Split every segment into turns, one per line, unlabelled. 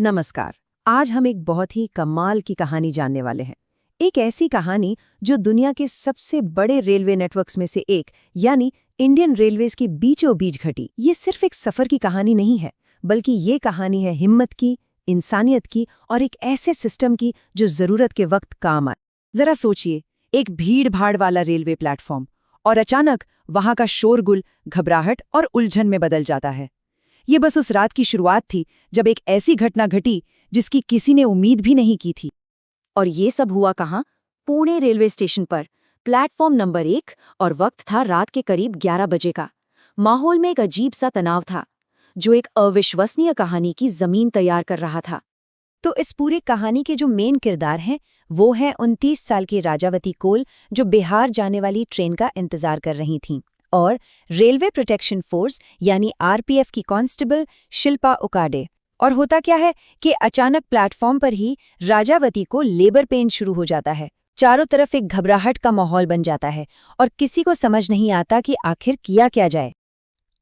नमस्कार। आज हम एक बहुत ही कमाल की कहानी जानने वाले हैं। एक ऐसी कहानी जो दुनिया के सबसे बड़े रेलवे नेटवर्क्स में से एक यानी इंडियन रेलवेज के बीचों बीच घटी। ये सिर्फ एक सफर की कहानी नहीं है, बल्कि ये कहानी है हिम्मत की, इंसानियत की और एक ऐसे सिस्टम की जो जरूरत के वक्त काम आए। जरा सोचिए, एक भीड़-भाड़ वाला रेलवे प्लेटफॉर्म और अचानक वहां का शोरगुल घबराहट और उलझन में बदल जाता है। ये बस उस रात की शुरुआत थी जब एक ऐसी घटना घटी जिसकी किसी ने उम्मीद भी नहीं की थी। और ये सब हुआ कहाँ? पुणे रेलवे स्टेशन पर, प्लेटफॉर्म नंबर 1, और वक्त था रात के करीब 11 बजे का। माहौल में एक अजीब सा तनाव था जो एक अविश्वसनीय कहानी की जमीन तैयार कर रहा था। तो इस पूरी कहानी के जो मेन किरदार हैं वो है 29 साल की राजावती कोल, जो बिहार जाने वाली ट्रेन का इंतजार कर रही थीं, और रेलवे प्रोटेक्शन फोर्स यानी आरपीएफ की कांस्टेबल शिल्पा उकाडे। और होता क्या है कि अचानक प्लेटफॉर्म पर ही राजावती को लेबर पेन शुरू हो जाता है। चारों तरफ एक घबराहट का माहौल बन जाता है और किसी को समझ नहीं आता कि आखिर किया क्या जाए।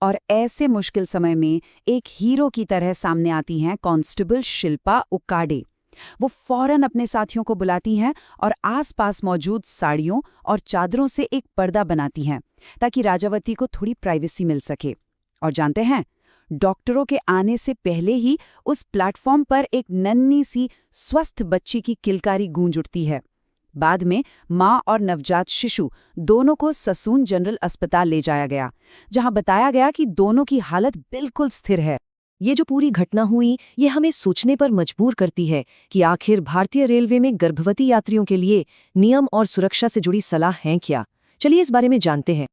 और ऐसे मुश्किल समय में एक हीरो की तरह सामने आती हैं कांस्टेबल शिल्पा उकाडे। वो फौरन अपने साथियों को बुलाती हैं और आसपास मौजूद साड़ियों और चादरों से एक पर्दा बनाती हैं ताकि राजावती को थोड़ी प्राइवेसी मिल सके। और जानते हैं, डॉक्टरों के आने से पहले ही उस प्लेटफॉर्म पर एक नन्ही सी स्वस्थ बच्ची की किलकारी गूंज उठती है। बाद में माँ और नवजात शिशु दोनों को ससून जनरल अस्पताल ले जाया गया, जहां बताया गया कि दोनों की हालत बिल्कुल स्थिर है। ये जो पूरी घटना हुई, ये हमें सोचने पर मजबूर करती है कि आखिर भारतीय रेलवे में गर्भवती यात्रियों के लिए नियम और सुरक्षा से जुड़ी सलाह हैं क्या। चलिए इस बारे में जानते हैं।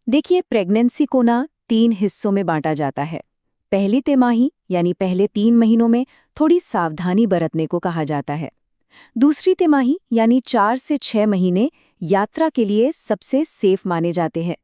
देखिए, प्रेगनेंसी को ना 3 हिस्सों में बांटा जाता है। पहली तिमाही यानी पहले 3 महीनों में थोड़ी सावधानी बरतने को कहा जाता है। दूसरी तिमाही यानी 4 से 6 महीने यात्रा के लिए सबसे सेफ माने जाते हैं।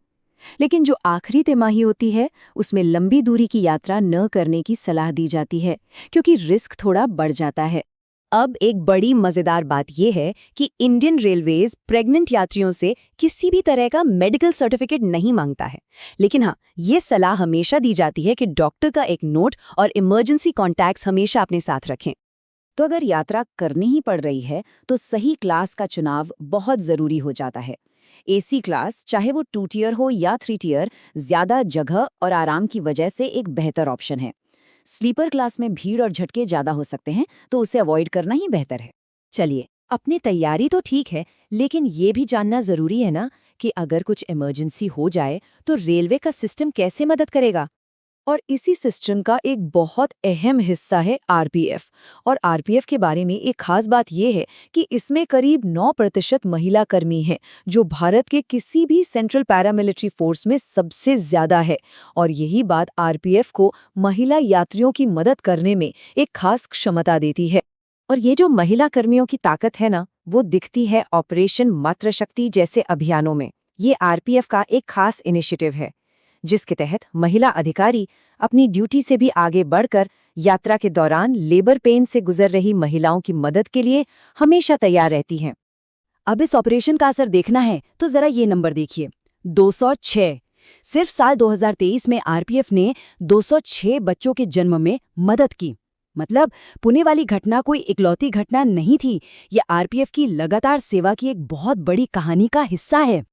लेकिन जो आखिरी तिमाही होती है, उसमें लंबी दूरी की यात्रा न करने की सलाह दी जाती है, क्योंकि रिस्क थोड़ा बढ़ जाता है। अब एक बड़ी मजेदार बात यह है कि इंडियन रेलवेज प्रेग्नेंट यात्रियों से किसी भी तरह का मेडिकल सर्टिफिकेट नहीं मांगता है। लेकिन हाँ, ये सलाह हमेशा दी जाती है कि डॉक्टर का एक नोट और इमरजेंसी कॉन्टैक्ट्स हमेशा अपने साथ रखें। तो अगर यात्रा करनी ही पड़ रही है तो सही क्लास का चुनाव बहुत जरूरी हो जाता है। एसी क्लास, चाहे वो 2 टियर हो या 3 टियर, ज्यादा जगह और आराम की वजह से एक बेहतर ऑप्शन है। स्लीपर क्लास में भीड़ और झटके ज्यादा हो सकते हैं, तो उसे अवॉइड करना ही बेहतर है। चलिए, अपनी तैयारी तो ठीक है, लेकिन ये भी जानना जरूरी है ना कि अगर कुछ इमरजेंसी हो जाए तो रेलवे का सिस्टम कैसे मदद करेगा। और इसी सिस्टम का एक बहुत अहम हिस्सा है आरपीएफ। और आरपीएफ के बारे में एक खास बात यह है कि इसमें करीब 9% महिला कर्मी हैं, जो भारत के किसी भी सेंट्रल पैरामिलिट्री फोर्स में सबसे ज्यादा है। और यही बात आरपीएफ को महिला यात्रियों की मदद करने में एक खास क्षमता देती है। और ये जो महिला कर्मियों की ताकत है ना, वो दिखती है ऑपरेशन मातृशक्ति जैसे अभियानों में। ये आरपीएफ का एक खास इनिशिएटिव है, जिसके तहत महिला अधिकारी अपनी ड्यूटी से भी आगे बढ़कर यात्रा के दौरान लेबर पेन से गुजर रही महिलाओं की मदद के लिए हमेशा तैयार रहती हैं। अब इस ऑपरेशन का असर देखना है तो जरा ये नंबर देखिए, 206। सिर्फ साल 2023 में आरपीएफ ने 206 बच्चों के जन्म में मदद की। मतलब पुणे वाली घटना कोई इकलौती घटना नहीं थी, ये आरपीएफ की लगातार सेवा की एक बहुत बड़ी कहानी का हिस्सा है।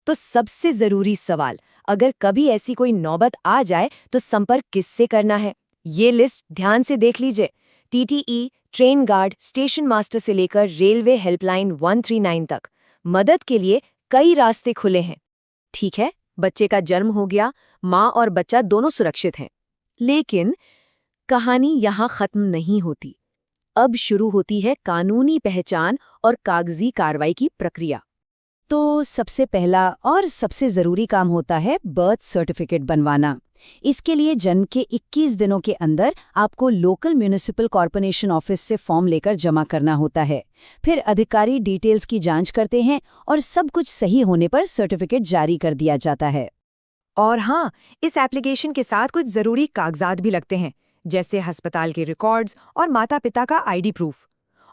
तो सबसे जरूरी सवाल, अगर कभी ऐसी कोई नौबत आ जाए तो संपर्क किससे करना है? ये लिस्ट ध्यान से देख लीजिए। TTE, train guard, station master से लेकर रेलवे हेल्पलाइन 139 तक मदद के लिए कई रास्ते खुले हैं। ठीक है, बच्चे का जन्म हो गया, माँ और बच्चा दोनों सुरक्षित हैं। लेकिन कहानी यहाँ खत्म नहीं होती। अब शुरू होती है कानूनी पहचान और कागजी कार्रवाई की प्रक्रिया। तो सबसे पहला और सबसे ज़रूरी काम होता है बर्थ सर्टिफिकेट बनवाना। इसके लिए जन्म के 21 दिनों के अंदर आपको लोकल म्यूनिसिपल कॉर्पोरेशन ऑफिस से फॉर्म लेकर जमा करना होता है। फिर अधिकारी डिटेल्स की जांच करते हैं और सब कुछ सही होने पर सर्टिफिकेट जारी कर दिया जाता है। और हाँ, इस एप्लीकेशन के साथ कुछ ज़रूरी कागजात भी लगते हैं, जैसे अस्पताल के रिकॉर्ड्स और माता पिता का आईडी प्रूफ।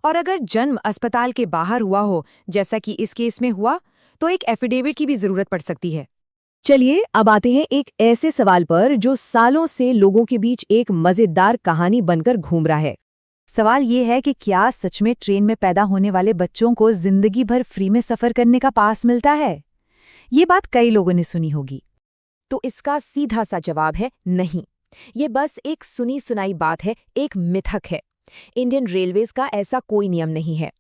और अगर जन्म अस्पताल के बाहर हुआ हो, जैसा कि इस केस में हुआ, तो एक एफिडेविट की भी जरूरत पड़ सकती है। चलिए अब आते हैं एक ऐसे सवाल पर जो सालों से लोगों के बीच एक मजेदार कहानी बनकर घूम रहा है। सवाल ये है कि क्या सच में ट्रेन में पैदा होने वाले बच्चों को जिंदगी भर फ्री में सफर करने का पास मिलता है? ये बात कई लोगों ने सुनी होगी।
तो इसका सीधा सा जवाब है नहीं। ये बस एक सुनी सुनाई बात है, एक मिथक है। इंडियन रेलवेज का ऐसा कोई नियम नहीं है।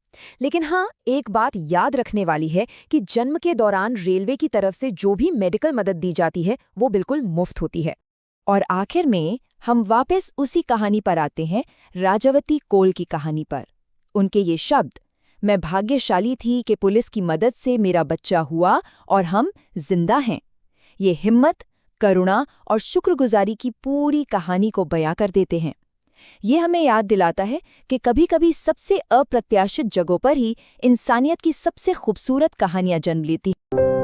लेकिन हाँ, एक बात याद रखने वाली है कि जन्म के दौरान रेलवे की तरफ से जो भी मेडिकल मदद दी जाती है वो बिल्कुल मुफ्त होती है। और आखिर में हम वापस उसी कहानी पर आते हैं, राजावती कोल की कहानी पर। उनके ये शब्द, मैं भाग्यशाली थी कि पुलिस की मदद से मेरा बच्चा हुआ और हम जिंदा हैं, ये हिम्मत, करुणा और शुक्रगुजारी की पूरी कहानी को बयां कर देते हैं। ये हमें याद दिलाता है कि कभी-कभी सबसे अप्रत्याशित जगहों पर ही इंसानियत की सबसे खूबसूरत कहानियां जन्म लेती हैं।